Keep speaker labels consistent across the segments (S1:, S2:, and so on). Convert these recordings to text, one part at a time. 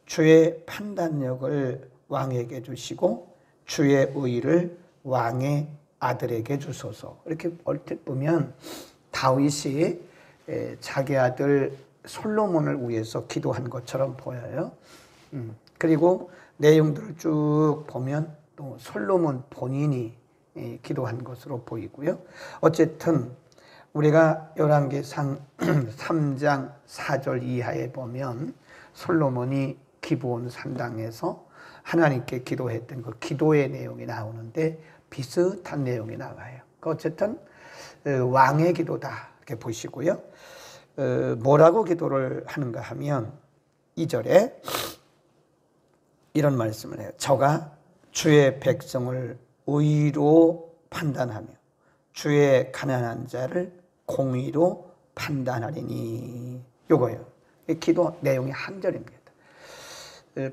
S1: 주의 판단력을 왕에게 주시고 주의 의를 왕의 아들에게 주소서. 이렇게 얼핏 보면 다윗이 자기 아들 솔로몬을 위해서 기도한 것처럼 보여요. 그리고 내용들을 쭉 보면 또 솔로몬 본인이 기도한 것으로 보이고요. 어쨌든 우리가 열왕기상 3장 4절 이하에 보면 솔로몬이 기브온 산당에서 하나님께 기도했던 그 기도의 내용이 나오는데 비슷한 내용이 나와요. 어쨌든 왕의 기도다 이렇게 보시고요. 뭐라고 기도를 하는가 하면 2절에 이런 말씀을 해요. 저가 주의 백성을 의로 판단하며 주의 가난한 자를 공의로 판단하리니. 요거예요. 기도 내용이 한 절입니다.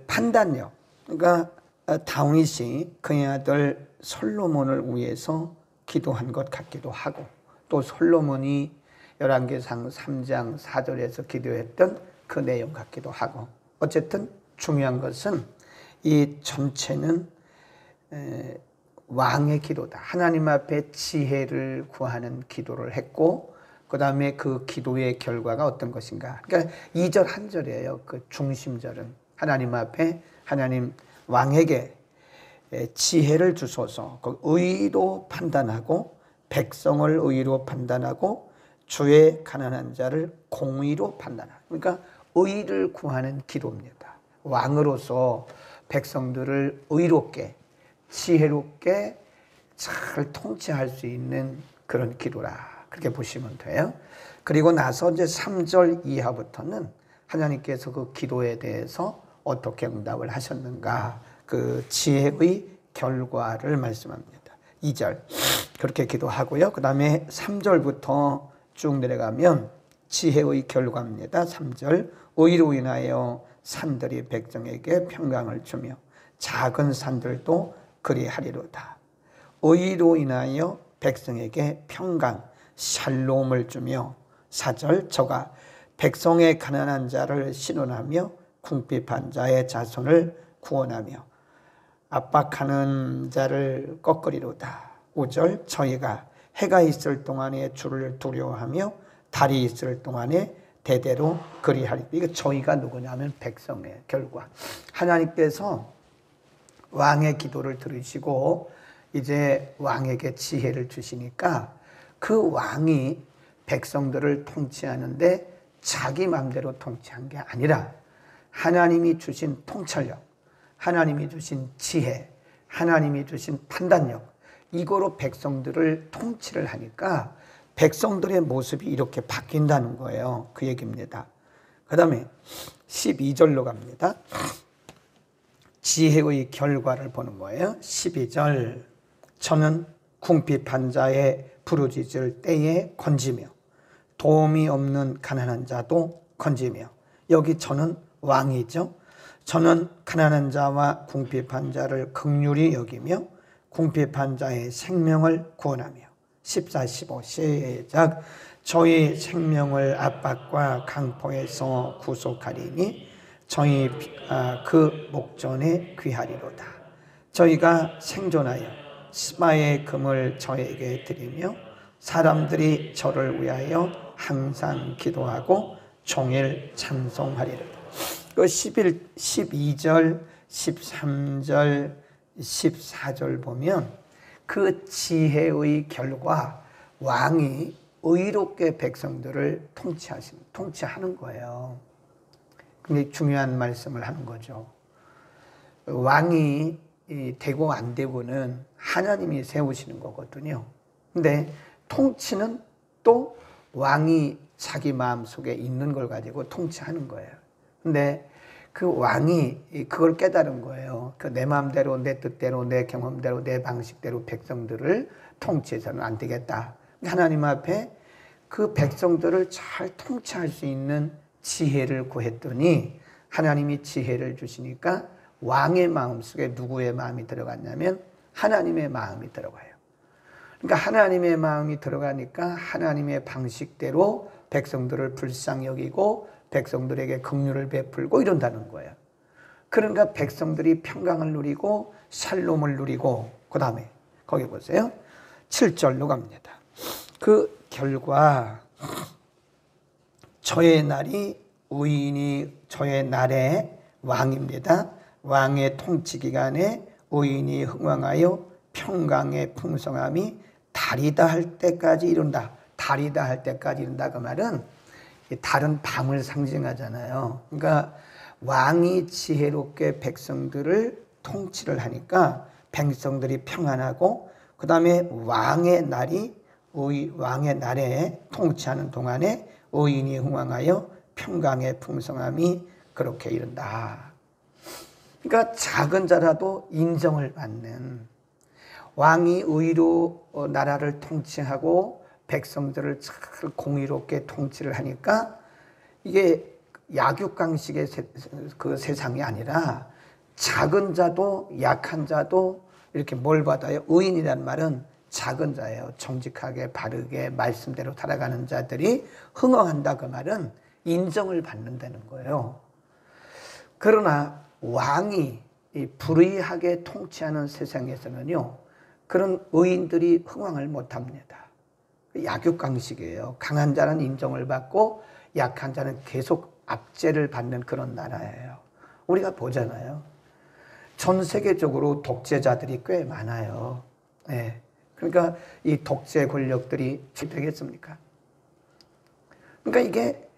S1: 판단력. 그러니까 다윗이 그의 아들 솔로몬을 위해서 기도한 것 같기도 하고 또 솔로몬이 열왕기상 3장 4절에서 기도했던 그 내용 같기도 하고 어쨌든 중요한 것은 이 전체는 왕의 기도다. 하나님 앞에 지혜를 구하는 기도를 했고 그 다음에 그 기도의 결과가 어떤 것인가. 그러니까 2절 한 절이에요. 그 중심절은 하나님 앞에 하나님 왕에게 지혜를 주소서. 그 의로 판단하고 백성을 의로 판단하고 주의 가난한 자를 공의로 판단하고. 그러니까 의를 구하는 기도입니다. 왕으로서 백성들을 의롭게 지혜롭게 잘 통치할 수 있는 그런 기도라. 그렇게 보시면 돼요. 그리고 나서 이제 3절 이하부터는 하나님께서 그 기도에 대해서 어떻게 응답을 하셨는가 그 지혜의 결과를 말씀합니다. 2절 그렇게 기도하고요. 그 다음에 3절부터 쭉 내려가면 지혜의 결과입니다. 3절 의로 인하여 산들이 백성에게 평강을 주며 작은 산들도 그리하리로다. 의로 인하여 백성에게 평강 샬롬을 주며 4절 저가 백성의 가난한 자를 신원하며 궁핍한 자의 자손을 구원하며 압박하는 자를 꺾으리로다. 5절 저희가 해가 있을 동안에 주를 두려워하며 달이 있을 동안에 대대로 그리하리로다. 이거 저희가 누구냐면 백성의 결과. 하나님께서 왕의 기도를 들으시고 이제 왕에게 지혜를 주시니까 그 왕이 백성들을 통치하는데 자기 마음대로 통치한 게 아니라 하나님이 주신 통찰력, 하나님이 주신 지혜, 하나님이 주신 판단력 이거로 백성들을 통치를 하니까 백성들의 모습이 이렇게 바뀐다는 거예요. 그 얘기입니다. 그 다음에 12절로 갑니다. 지혜의 결과를 보는 거예요. 12절 저는 궁핍한 자의 부르짖을 때에 건지며 도움이 없는 가난한 자도 건지며. 여기 저는 왕이죠. 저는 가난한 자와 궁핍한 자를 긍휼히 여기며 궁핍한 자의 생명을 구원하며. 14, 15 시작. 저희 생명을 압박과 강포에서 구속하리니 저희 그 목전에 귀하리로다. 저희가 생존하여 스바의 금을 저에게 드리며 사람들이 저를 위하여 항상 기도하고 종일 찬송하리로다. 그 12절, 13절, 14절 보면 그 지혜의 결과 왕이 의롭게 백성들을 통치하는 거예요. 근데 중요한 말씀을 하는 거죠. 왕이 되고 안 되고는 하나님이 세우시는 거거든요. 근데 통치는 또 왕이 자기 마음속에 있는 걸 가지고 통치하는 거예요. 근데 그 왕이 그걸 깨달은 거예요. 내 마음대로, 내 뜻대로, 내 경험대로, 내 방식대로 백성들을 통치해서는 안 되겠다. 하나님 앞에 그 백성들을 잘 통치할 수 있는 지혜를 구했더니 하나님이 지혜를 주시니까 왕의 마음속에 누구의 마음이 들어갔냐면 하나님의 마음이 들어가요. 그러니까 하나님의 마음이 들어가니까 하나님의 방식대로 백성들을 불쌍히 여기고 백성들에게 긍휼을 베풀고 이런다는 거예요. 그러니까 백성들이 평강을 누리고 샬롬을 누리고, 그 다음에 거기 보세요. 7절로 갑니다. 그 결과 저의 날이 의인이 저의 날에 왕입니다. 왕의 통치 기간에 의인이 흥왕하여 평강의 풍성함이 달이다 할 때까지 이룬다. 달이다 할 때까지 이룬다. 그 말은 달은 밤을 상징하잖아요. 그러니까 왕이 지혜롭게 백성들을 통치를 하니까 백성들이 평안하고, 그 다음에 왕의 날에 통치하는 동안에 의인이 흥왕하여 평강의 풍성함이 그렇게 이룬다. 그러니까 작은 자라도 인정을 받는, 왕이 의로 나라를 통치하고 백성들을 잘 공의롭게 통치를 하니까 이게 약육강식의 그 세상이 아니라 작은 자도 약한 자도 이렇게 뭘 받아요? 의인이란 말은 작은 자예요. 정직하게 바르게 말씀대로 살아가는 자들이 흥왕한다. 그 말은 인정을 받는다는 거예요. 그러나 왕이 불의하게 통치하는 세상에서는요, 그런 의인들이 흥왕을 못합니다. 약육강식이에요. 강한 자는 인정을 받고 약한 자는 계속 압제를 받는 그런 나라예요. 우리가 보잖아요. 전 세계적으로 독재자들이 꽤 많아요. 네. 그러니까 이 독재 권력들이 되겠습니까? 그러니까 이게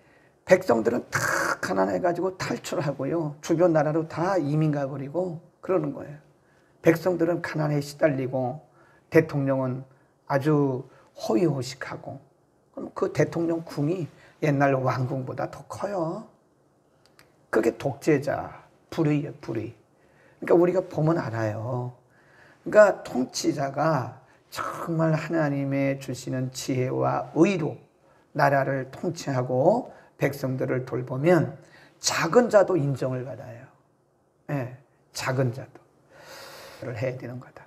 S1: 백성들은 다 가난해가지고 탈출하고요, 주변 나라로 다 이민 가버리고 그러는 거예요. 백성들은 가난에 시달리고 대통령은 아주 호의호식하고, 그럼 그 대통령 궁이 옛날 왕궁보다 더 커요. 그게 독재자, 불의예요, 불의. 그러니까 우리가 보면 알아요. 그러니까 통치자가 정말 하나님의 주시는 지혜와 의로 나라를 통치하고 백성들을 돌보면 작은 자도 인정을 받아요. 네, 작은 자도 해야 되는 거다.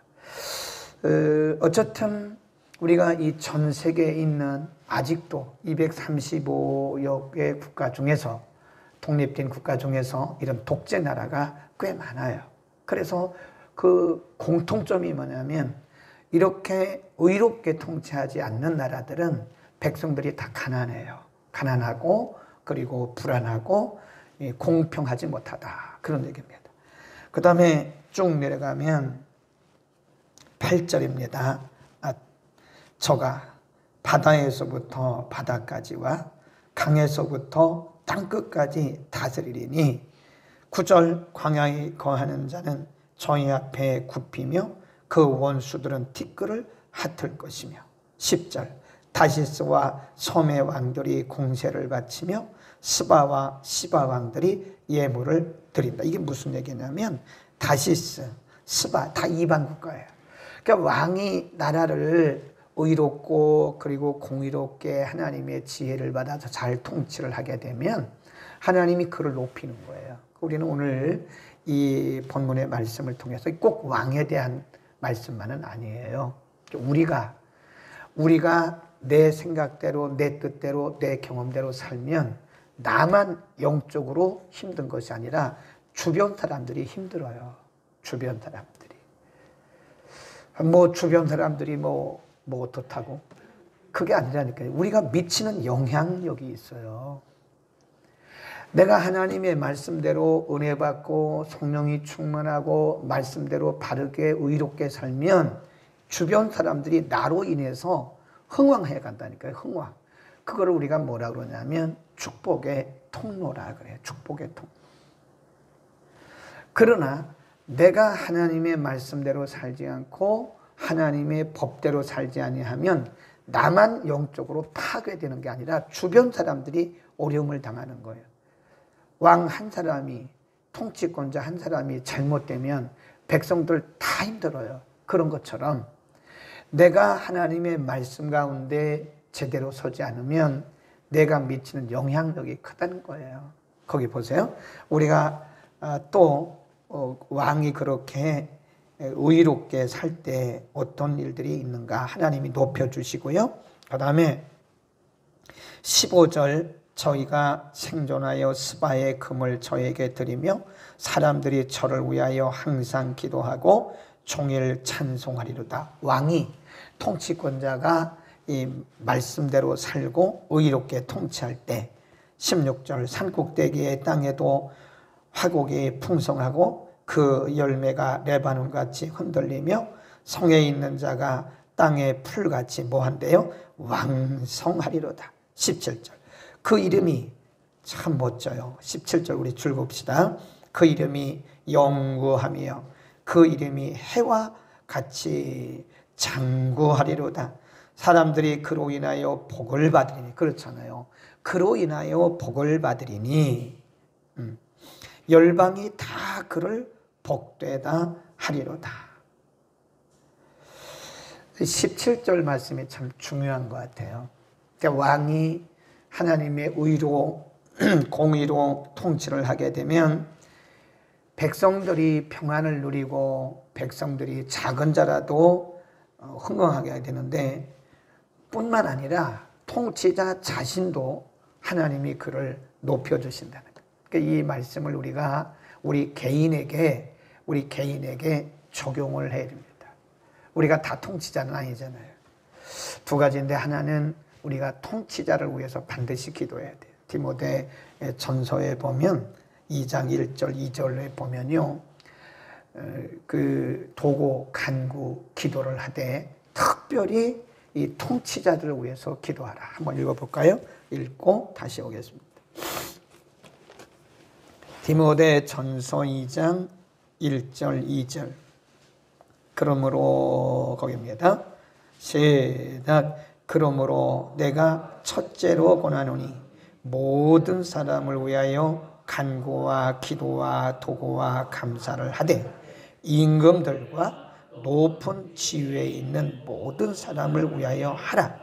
S1: 어쨌든 우리가 이 전 세계에 있는 아직도 235여 개 국가 중에서, 독립된 국가 중에서 이런 독재 나라가 꽤 많아요. 그래서 그 공통점이 뭐냐면 이렇게 의롭게 통치하지 않는 나라들은 백성들이 다 가난해요. 가난하고 그리고 불안하고 공평하지 못하다. 그런 얘기입니다. 그 다음에 쭉 내려가면 8절입니다. 저가 바다에서부터 바다까지와 강에서부터 땅끝까지 다스리리니 9절 광야에 거하는 자는 저희 앞에 굽히며 그 원수들은 티끌을 핫을 것이며 10절 다시스와 섬의 왕들이 공세를 바치며 스바와 시바 왕들이 예물을 드린다. 이게 무슨 얘기냐면 다시스, 스바 다 이방 국가예요. 그러니까 왕이 나라를 의롭고 그리고 공의롭게 하나님의 지혜를 받아서 잘 통치를 하게 되면 하나님이 그를 높이는 거예요. 우리는 오늘 이 본문의 말씀을 통해서 꼭 왕에 대한 말씀만은 아니에요. 우리가 내 생각대로, 내 뜻대로, 내 경험대로 살면 나만 영적으로 힘든 것이 아니라 주변 사람들이 힘들어요. 주변 사람들이. 주변 사람들이 뭐 어떻다고? 그게 아니라니까요. 우리가 미치는 영향력이 있어요. 내가 하나님의 말씀대로 은혜 받고 성령이 충만하고 말씀대로 바르게 의롭게 살면 주변 사람들이 나로 인해서 흥왕해 간다니까요. 흥왕. 그거를 우리가 뭐라 그러냐면 축복의 통로라 그래요. 축복의 통로. 그러나 내가 하나님의 말씀대로 살지 않고 하나님의 법대로 살지 아니하면 나만 영적으로 파괴되는 게 아니라 주변 사람들이 어려움을 당하는 거예요. 왕 한 사람이, 통치권자 한 사람이 잘못되면 백성들 다 힘들어요. 그런 것처럼 내가 하나님의 말씀 가운데 제대로 서지 않으면 내가 미치는 영향력이 크다는 거예요. 거기 보세요. 우리가 또 왕이 그렇게 의롭게 살 때 어떤 일들이 있는가 하나님이 높여주시고요. 그 다음에 15절 저희가 생존하여 스바의 금을 저에게 드리며 사람들이 저를 위하여 항상 기도하고 종일 찬송하리로다. 왕이, 통치권자가 이 말씀대로 살고 의롭게 통치할 때 16절 산꼭대기의 땅에도 화곡이 풍성하고 그 열매가 레바논같이 흔들리며 성에 있는 자가 땅의 풀같이 뭐한대요? 왕성하리로다. 17절 그 이름이 참 멋져요. 17절 우리 줄 봅시다. 그 이름이 영구하며 그 이름이 해와 같이 장구하리로다. 사람들이 그로 인하여 복을 받으리니, 그렇잖아요. 그로 인하여 복을 받으리니 열방이 다 그를 복되다 하리로다. 17절 말씀이 참 중요한 것 같아요. 그러니까 왕이 하나님의 의로 공의로 통치를 하게 되면 백성들이 평안을 누리고 백성들이 작은 자라도 흥흥하게 되는데, 뿐만 아니라 통치자 자신도 하나님이 그를 높여주신다는 거예요. 그러니까 이 말씀을 우리 개인에게 적용을 해야 됩니다. 우리가 다 통치자는 아니잖아요. 두 가지인데, 하나는 우리가 통치자를 위해서 반드시 기도해야 돼요. 디모데 전서에 보면 2장 1절 2절에 보면요, 그 도고 간구 기도를 하되 특별히 이 통치자들을 위해서 기도하라. 한번 읽어볼까요? 읽고 다시 오겠습니다. 디모데 전서 2장 1절 2절. 그러므로 거기입니다. 시작. 그러므로 내가 첫째로 권하노니 모든 사람을 위하여 간구와 기도와 도구와 감사를 하되 임금들과 높은 지위에 있는 모든 사람을 위하여 하라.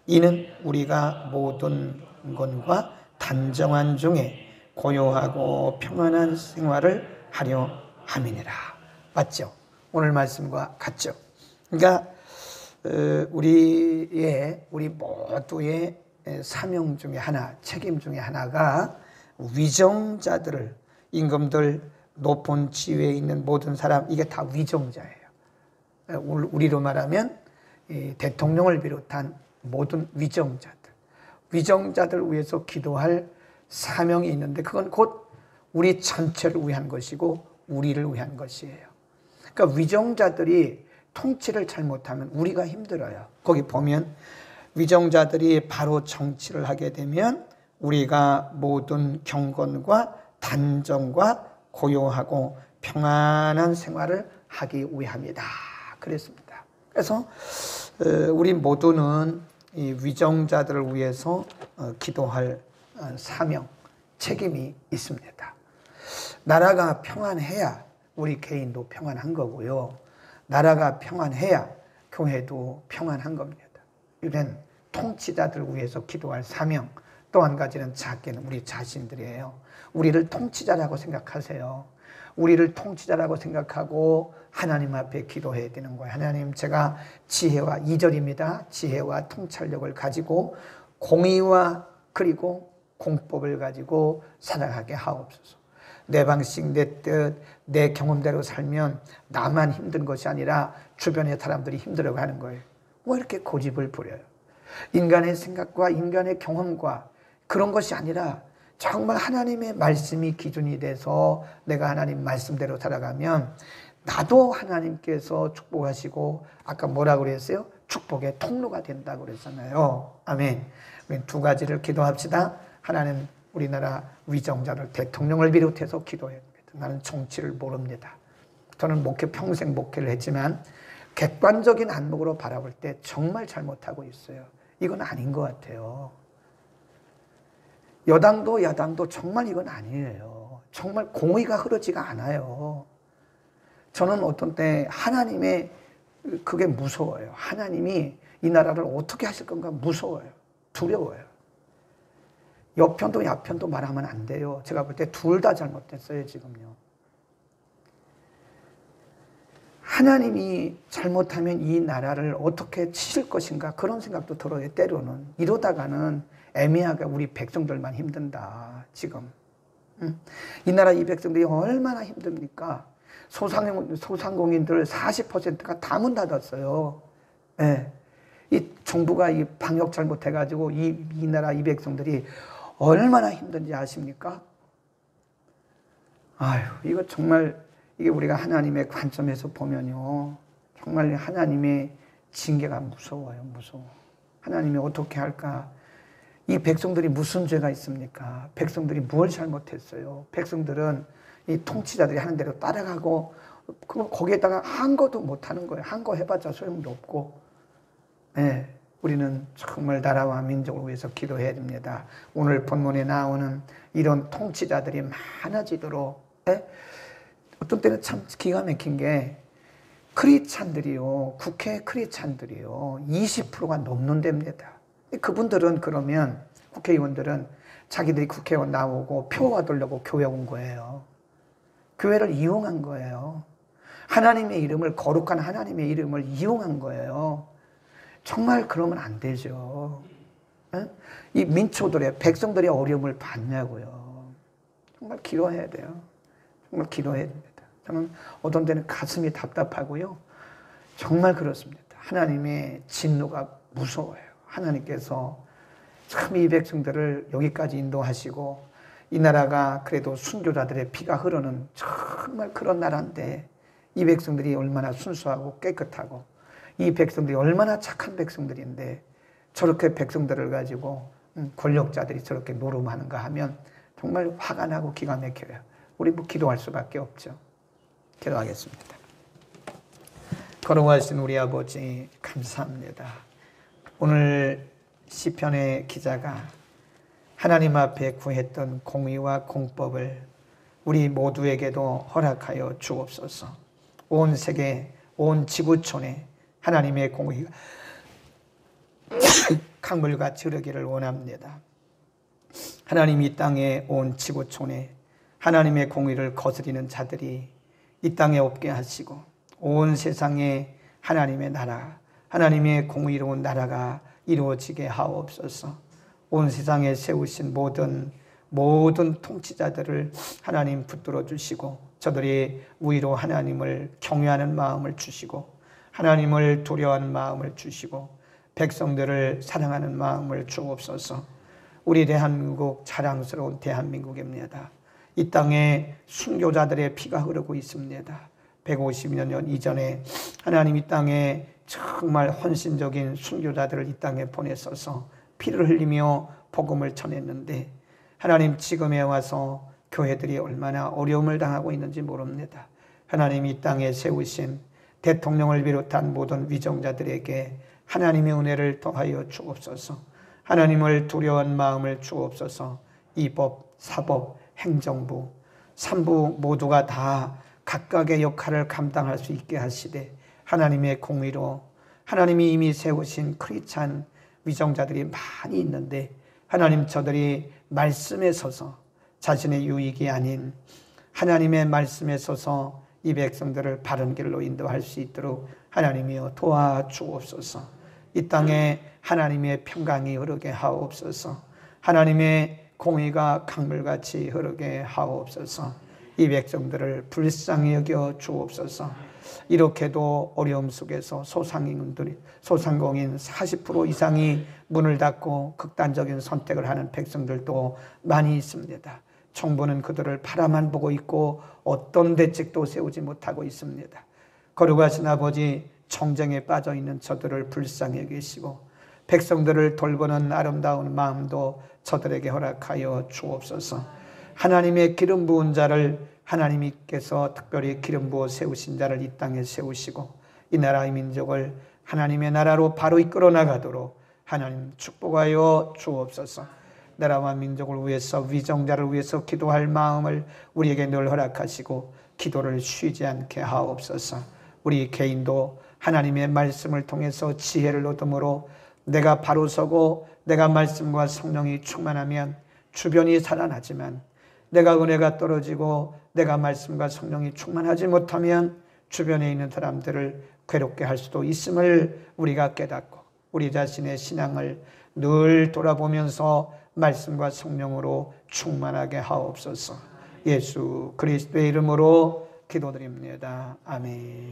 S1: 이는 우리가 모든 것과 단정한 중에 고요하고 평안한 생활을 하려 함이니라. 맞죠? 오늘 말씀과 같죠? 그러니까 우리 모두의 사명 중에 하나, 책임 중에 하나가 위정자들을, 임금들, 높은 지위에 있는 모든 사람, 이게 다 위정자예요. 우리로 말하면 대통령을 비롯한 모든 위정자들 위해서 기도할 사명이 있는데, 그건 곧 우리 전체를 위한 것이고 우리를 위한 것이에요. 그러니까 위정자들이 통치를 잘못하면 우리가 힘들어요. 거기 보면 위정자들이 바로 정치를 하게 되면 우리가 모든 경건과 단정과 고요하고 평안한 생활을 하기 위함이다. 그랬습니다. 그래서 우리 모두는 이 위정자들을 위해서 기도할 사명, 책임이 있습니다. 나라가 평안해야 우리 개인도 평안한 거고요. 나라가 평안해야 교회도 평안한 겁니다. 이런 통치자들을 위해서 기도할 사명, 또 한 가지는 작게는 우리 자신들이에요. 우리를 통치자라고 생각하세요. 우리를 통치자라고 생각하고 하나님 앞에 기도해야 되는 거예요. 하나님, 제가 지혜와 2절입니다. 지혜와 통찰력을 가지고 공의와 그리고 공법을 가지고 살아가게 하옵소서. 내 방식, 내 뜻, 내 경험대로 살면 나만 힘든 것이 아니라 주변의 사람들이 힘들어가는 거예요. 왜 이렇게 고집을 부려요? 인간의 생각과 인간의 경험과 그런 것이 아니라 정말 하나님의 말씀이 기준이 돼서 내가 하나님 말씀대로 살아가면 나도 하나님께서 축복하시고, 아까 뭐라고 그랬어요? 축복의 통로가 된다고 그랬잖아요. 아멘. 우리 두 가지를 기도합시다. 하나님, 우리나라 위정자를, 대통령을 비롯해서 기도해야 됩니다. 나는 정치를 모릅니다. 저는 평생 목회를 했지만 객관적인 안목으로 바라볼 때 정말 잘못하고 있어요. 이건 아닌 것 같아요. 여당도 야당도 정말 이건 아니에요. 정말 공의가 흐르지가 않아요. 저는 어떤 때 하나님의 그게 무서워요. 하나님이 이 나라를 어떻게 하실 건가 무서워요. 두려워요. 여편도 야편도 말하면 안 돼요. 제가 볼 때 둘 다 잘못됐어요, 지금요. 하나님이 잘못하면 이 나라를 어떻게 치실 것인가, 그런 생각도 들어요, 때로는. 이러다가는 애매하게 우리 백성들만 힘든다 지금. 이 나라 이 백성들이 얼마나 힘듭니까? 소상공인들 40%가 다 문 닫았어요. 예. 이 정부가 이 방역 잘못해가지고 이 나라 이 백성들이 얼마나 힘든지 아십니까? 아유, 이거 정말 이게 우리가 하나님의 관점에서 보면요, 정말 하나님의 징계가 무서워요, 무서워. 하나님이 어떻게 할까? 이 백성들이 무슨 죄가 있습니까? 백성들이 뭘 잘못했어요? 백성들은 이 통치자들이 하는 대로 따라가고, 그럼 거기에다가 한 거도 못 하는 거예요. 한 거 해봤자 소용도 없고. 네, 우리는 정말 나라와 민족을 위해서 기도해야 됩니다. 오늘 본문에 나오는 이런 통치자들이 많아지도록, 네? 어떤 때는 참 기가 막힌 게, 크리스찬들이요, 국회 크리스찬들이요, 20%가 넘는답니다. 그분들은 그러면, 국회의원들은 자기들이 국회의원 나오고 표 얻으려고 교회 온 거예요. 교회를 이용한 거예요. 하나님의 이름을, 거룩한 하나님의 이름을 이용한 거예요. 정말 그러면 안 되죠. 에? 이 민초들의, 백성들의 어려움을 봤냐고요. 정말 기도해야 돼요. 정말 기도해야 됩니다. 저는 어떤 때는 가슴이 답답하고요. 정말 그렇습니다. 하나님의 진노가 무서워요. 하나님께서 참 이 백성들을 여기까지 인도하시고, 이 나라가 그래도 순교자들의 피가 흐르는 정말 그런 나라인데, 이 백성들이 얼마나 순수하고 깨끗하고, 이 백성들이 얼마나 착한 백성들인데, 저렇게 백성들을 가지고 권력자들이 저렇게 노름하는가 하면 정말 화가 나고 기가 막혀요. 우리 뭐 기도할 수밖에 없죠. 기도하겠습니다. 거룩하신 우리 아버지, 감사합니다. 오늘 시편의 기자가 하나님 앞에 구했던 공의와 공법을 우리 모두에게도 허락하여 주옵소서. 온 세계, 온 지구촌에 하나님의 공의가 강물같이 흐르기를 원합니다. 하나님, 이 땅의 온 지구촌에 하나님의 공의를 거스리는 자들이 이 땅에 없게 하시고, 온 세상에 하나님의 나라, 하나님의 공의로운 나라가 이루어지게 하옵소서. 온 세상에 세우신 모든 통치자들을 하나님 붙들어 주시고, 저들이 위로 하나님을 경외하는 마음을 주시고, 하나님을 두려워하는 마음을 주시고, 백성들을 사랑하는 마음을 주옵소서. 우리 대한민국, 자랑스러운 대한민국입니다. 이 땅에 순교자들의 피가 흐르고 있습니다. 150여 년 이전에 하나님 이 땅에 정말 헌신적인 순교자들을 이 땅에 보내셔서 피를 흘리며 복음을 전했는데, 하나님 지금에 와서 교회들이 얼마나 어려움을 당하고 있는지 모릅니다. 하나님 이 땅에 세우신 대통령을 비롯한 모든 위정자들에게 하나님의 은혜를 더하여 주옵소서. 하나님을 두려워하는 마음을 주옵소서. 이법, 사법, 행정부, 삼부 모두가 다 각각의 역할을 감당할 수 있게 하시되, 하나님의 공의로 하나님이 이미 세우신 크리스찬 위정자들이 많이 있는데, 하나님 저들이 말씀에 서서 자신의 유익이 아닌 하나님의 말씀에 서서 이 백성들을 바른 길로 인도할 수 있도록 하나님이여 도와주옵소서. 이 땅에 하나님의 평강이 흐르게 하옵소서. 하나님의 공의가 강물같이 흐르게 하옵소서. 이 백성들을 불쌍히 여겨 주옵소서. 이렇게도 어려움 속에서 소상공인 40% 이상이 문을 닫고 극단적인 선택을 하는 백성들도 많이 있습니다. 정부는 그들을 바라만 보고 있고 어떤 대책도 세우지 못하고 있습니다. 거룩하신 아버지, 정쟁에 빠져 있는 저들을 불쌍히 여기시고, 백성들을 돌보는 아름다운 마음도 저들에게 허락하여 주옵소서. 하나님의 기름 부은 자를, 하나님께서 특별히 기름 부어 세우신 자를 이 땅에 세우시고, 이 나라의 민족을 하나님의 나라로 바로 이끌어 나가도록 하나님 축복하여 주옵소서. 나라와 민족을 위해서, 위정자를 위해서 기도할 마음을 우리에게 늘 허락하시고, 기도를 쉬지 않게 하옵소서. 우리 개인도 하나님의 말씀을 통해서 지혜를 얻음으로 내가 바로 서고 내가 말씀과 성령이 충만하면 주변이 살아나지만, 내가 은혜가 떨어지고 내가 말씀과 성령이 충만하지 못하면 주변에 있는 사람들을 괴롭게 할 수도 있음을 우리가 깨닫고, 우리 자신의 신앙을 늘 돌아보면서 말씀과 성령으로 충만하게 하옵소서. 예수 그리스도의 이름으로 기도드립니다. 아멘.